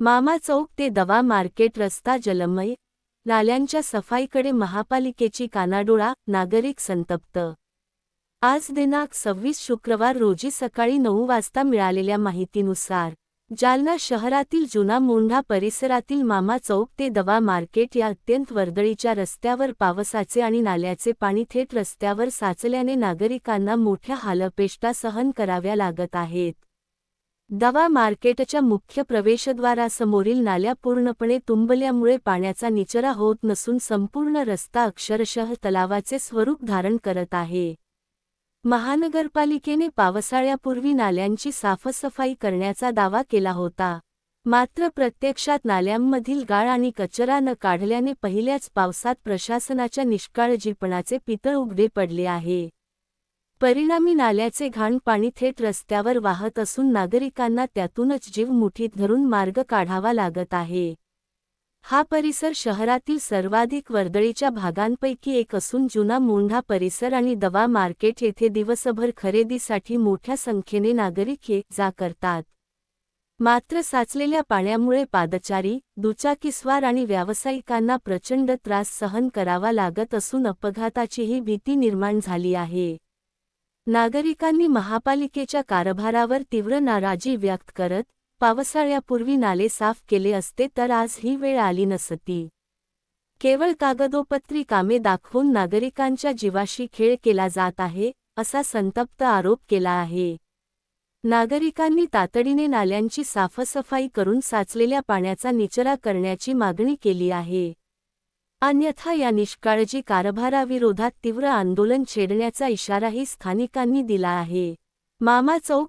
मामा चौक ते दवा मार्केट रस्ता जलमय, नाल्यांच्या सफाईकडे महापालिकेची कानाडोळा, नागरिक संतप्त। आज दिनांक 26 शुक्रवार रोजी सकाळी 9 वाजता मिळालेल्या माहितीनुसार जालना शहरातील जुना मोंढा परिसरातील मामा चौक ते दवा मार्केट या अत्यंत वर्दळीच्या रस्त्यावर पावसाचे आणि नाल्याचे पाणी थेट रस्त्यावर साचल्याने नागरिकांना मोठ्या हालअपेष्टा सहन कराव्या लागत आहेत। दवा मार्केटच्या मुख्य प्रवेशद्वारासमोरील नाल्या पूर्णपणे तुंबल्यामुळे पाण्याचा निचरा होत नसून संपूर्ण रस्ता अक्षरशः तलावाचे स्वरूप धारण करत आहे। महानगरपालिकेने पावसाळ्यापूर्वी नाल्यांची साफसफाई करण्याचा दावा केला होता, मात्र प्रत्यक्षात नाल्यांमधील गाळ आणि कचरा न काढल्याने पहिल्याच पावसात प्रशासनाच्या निष्काळजीपणाचे पितळ उघडे पडले आहे। परिणामी नाल्याचे घाण पाणी थेट रस्त्यावर वाहत असून नागरिकांना त्यातूनच जीव मुठीत धरून मार्ग काढावा लागत आहे। हा परिसर शहरातील सर्वाधिक वर्दळीच्या भागांपैकी एक असून जुना मोंढा परिसर आणि दवा मार्केट येथे दिवसभर खरेदीसाठी मोठ्या संख्येने नागरिक ये-जा करतात। मात्र साचलेल्या पाण्यामुळे पादचारी, दुचाकीस्वार आणि व्यावसायिकांना प्रचंड त्रास सहन करावा लागत असून अपघाताचीही भीती निर्माण झाली आहे। नागरिकांनी महापालिकेच्या कारभारावर तीव्र नाराजी व्यक्त करत पावसाळ्यापूर्वी नाले साफ केले असते तर आज ही वेळ आली नसती। केवळ कागदोपत्री कामे दाखवून नागरिकांच्या जीवाशी खेळ केला जात आहे, असा संतप्त आरोप केला आहे। नागरिकांनी तातडीने नाल्यांची साफसफाई करून साचलेल्या पाण्याचा निचरा करण्याची मागणी केली आहे। अन्यथा या निष्काळजी कारभाराविरोधात तीव्र आंदोलन छेडण्याचा इशाराही स्थानिकांनी दिला आहे। मामा चौक